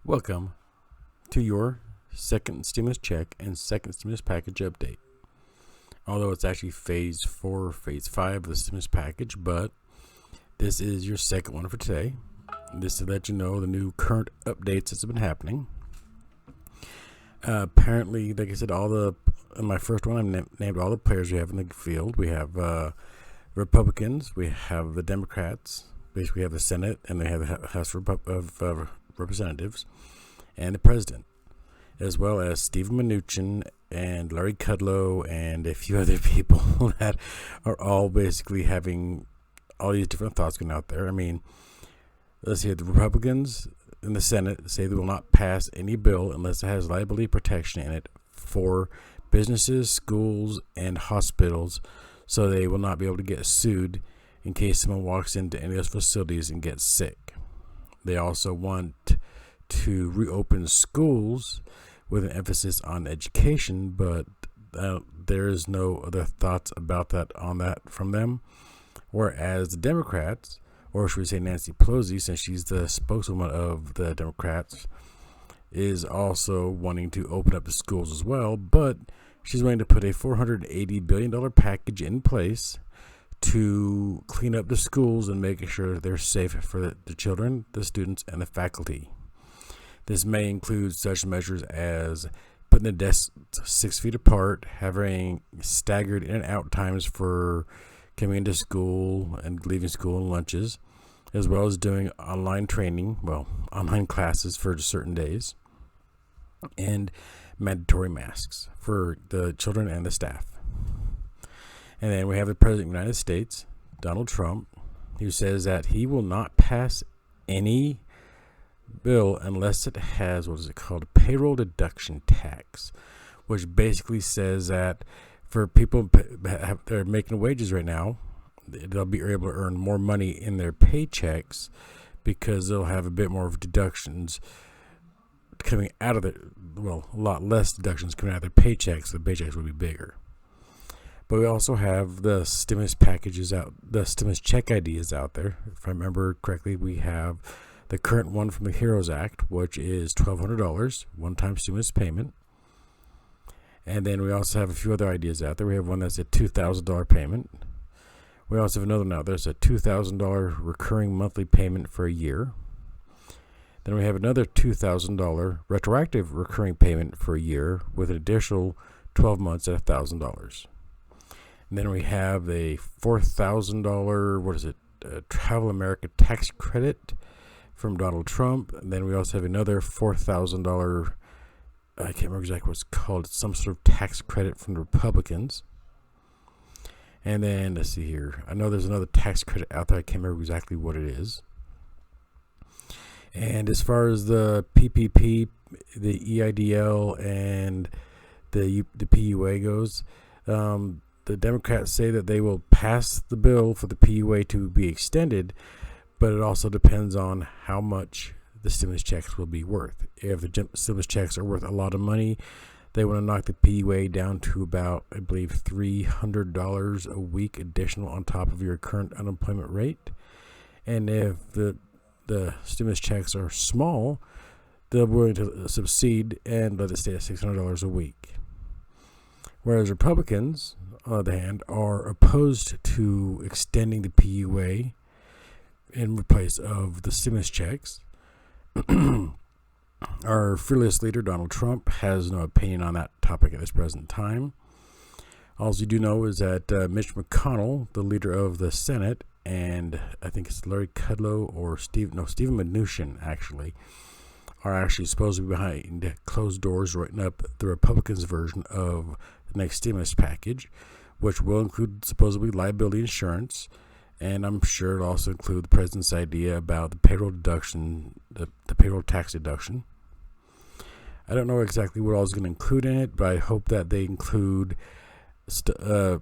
Welcome to your second stimulus check and second stimulus package update. Although it's actually phase 4, phase 5 of the stimulus package, but this is your second one for today. This to let you know the new current updates that's been happening. Apparently, like I said, in my first one, I named all the players we have in the field. We have Republicans, we have the Democrats, basically we have the Senate, and they have the House of Representatives, and the President, as well as Stephen Mnuchin and Larry Kudlow and a few other people that are all basically having all these different thoughts going out there. I mean, let's see, the Republicans in the Senate say they will not pass any bill unless it has liability protection in it for businesses, schools, and hospitals, so they will not be able to get sued in case someone walks into any of those facilities and gets sick. They also want to reopen schools with an emphasis on education, but there is no other thoughts about that from them. Whereas the Democrats, or should we say Nancy Pelosi, since she's the spokeswoman of the Democrats, is also wanting to open up the schools as well, but she's going to put a $480 billion package in place to clean up the schools and making sure they're safe for the children, the students, and the faculty. This may include such measures as putting the desks 6 feet apart, having staggered in and out times for coming into school and leaving school and lunches, as well as doing online classes for certain days, and mandatory masks for the children and the staff. And then we have the President of the United States, Donald Trump, who says that he will not pass any bill unless it has, payroll deduction tax, which basically says that for people that are making wages right now, they'll be able to earn more money in their paychecks because they'll have a bit more of deductions coming out of a lot less deductions coming out of their paychecks, so the paychecks will be bigger. But we also have the stimulus packages out, the stimulus check ideas out there. If I remember correctly, we have the current one from the HEROES Act, which is $1,200, one-time stimulus payment. And then we also have a few other ideas out there. We have one that's a $2,000 payment. We also have another one out there. There's a $2,000 recurring monthly payment for a year. Then we have another $2,000 retroactive recurring payment for a year with an additional 12 months at $1,000. And then we have a $4,000, Travel America tax credit from Donald Trump. And then we also have another $4,000, I can't remember exactly what it's called, it's some sort of tax credit from the Republicans. And then, let's see here, I know there's another tax credit out there, I can't remember exactly what it is. And as far as the PPP, the EIDL, and the PUA goes, the Democrats say that they will pass the bill for the PUA to be extended, but it also depends on how much the stimulus checks will be worth. If the stimulus checks are worth a lot of money, they want to knock the PUA down to about, I believe, $300 a week additional on top of your current unemployment rate. And if the stimulus checks are small, they're willing to subside and let it stay at $600 a week. Whereas Republicans, on the other hand, are opposed to extending the PUA in place of the stimulus checks. Our fearless leader, Donald Trump, has no opinion on that topic at this present time. All you do know is that Mitch McConnell, the leader of the Senate, and I think it's Larry Kudlow or Stephen Mnuchin, actually, are actually supposed to be behind closed doors writing up the Republicans' version of the next stimulus package, which will include supposedly liability insurance, and I'm sure it'll also include the president's idea about the payroll deduction, the payroll tax deduction. I don't know exactly what all is going to include in it, but I hope that they include a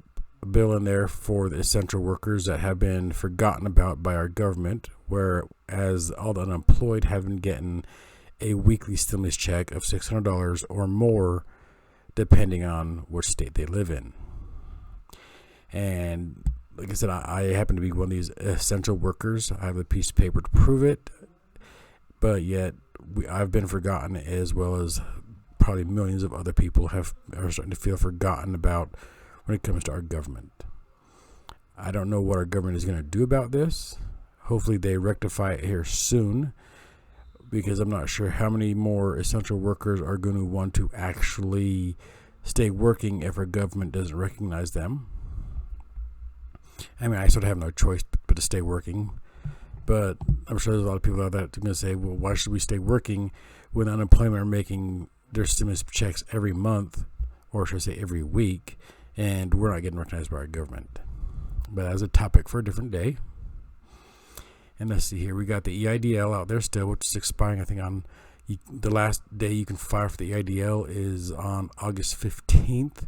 bill in there for the essential workers that have been forgotten about by our government, whereas all the unemployed have been getting a weekly stimulus check of $600 or more, depending on which state they live in. And like I said, I happen to be one of these essential workers. I have a piece of paper to prove it, but yet I've been forgotten, as well as probably millions of other people are starting to feel forgotten about when it comes to our government. I don't know what our government is going to do about this. Hopefully they rectify it here soon, because I'm not sure how many more essential workers are going to want to actually stay working if our government doesn't recognize them. I mean, I sort of have no choice but to stay working. But I'm sure there's a lot of people out there that are going to say, well, why should we stay working when unemployment are making their stimulus checks every month, or should I say every week, and we're not getting recognized by our government? But that's a topic for a different day. And let's see here. We got the EIDL out there still, which is expiring, I think, on the last day you can file for the EIDL is on August 15th.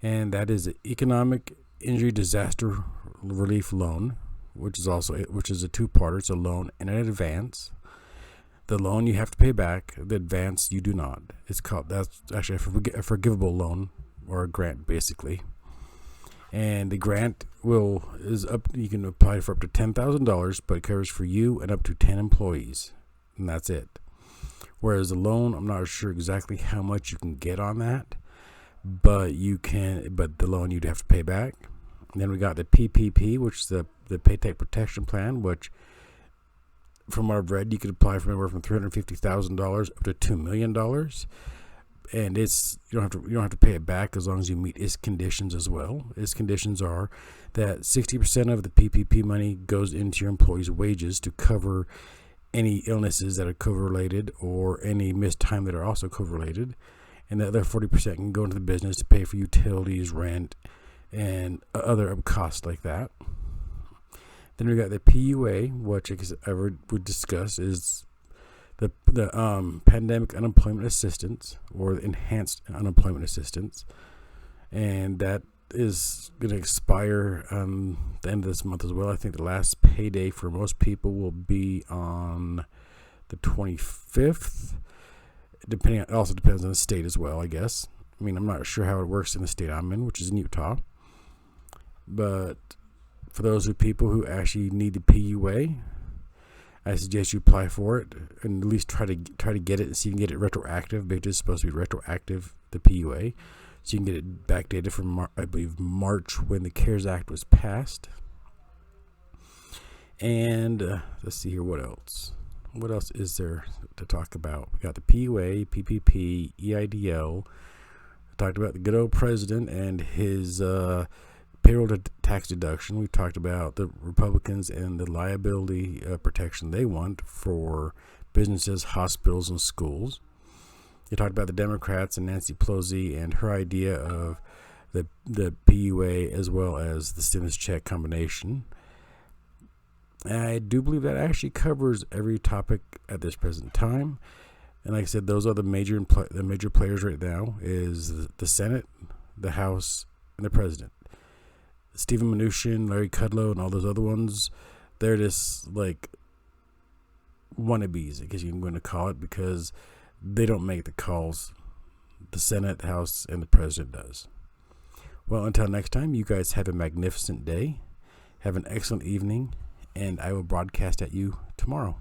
And that is an economic injury disaster relief loan, which is a two-parter. It's a loan and an advance. The loan you have to pay back. The advance you do not. That's actually a forgivable loan, or a grant, basically. And the grant is up. You can apply for up to $10,000, but it covers for you and up to 10 employees, and that's it. Whereas the loan, I'm not sure exactly how much you can get on that, but the loan you'd have to pay back. And then we got the PPP, which is the Paycheck Protection Plan, which, from what I've read, you could apply for anywhere from $350,000 up to $2 million. And you don't have to pay it back as long as you meet its conditions as well. Its conditions are that 60% of the PPP money goes into your employees' wages to cover any illnesses that are COVID-related, or any missed time that are also COVID-related, and the other 40% can go into the business to pay for utilities, rent, and other costs like that. Then we got the PUA, which I would discuss is the pandemic unemployment assistance, or the enhanced unemployment assistance, and that is going to expire the end of this month as well. I think the last payday for most people will be on the 25th. It also depends on the state as well, I guess. I mean, I'm not sure how it works in the state I'm in, which is in Utah. But for those people who actually need the PUA, I suggest you apply for it and at least try to get it and see if you can get it retroactive, because it's supposed to be retroactive, the PUA. So you can get it backdated from, I believe, March, when the CARES Act was passed. And let's see here, what else? What else is there to talk about? We got the PUA, PPP, EIDL. We talked about the good old president and his payroll tax deduction. We talked about the Republicans and the liability protection they want for businesses, hospitals, and schools. You talked about the Democrats and Nancy Pelosi and her idea of the PUA as well as the stimulus check combination. I do believe that actually covers every topic at this present time. And like I said, those are the major players right now is the Senate, the House, and the President. Stephen Mnuchin, Larry Kudlow, and all those other ones, they're just like wannabes, I guess you're going to call it, because they don't make the calls. The Senate, the House, and the President does. Well, until next time, you guys have a magnificent day. Have an excellent evening, and I will broadcast at you tomorrow.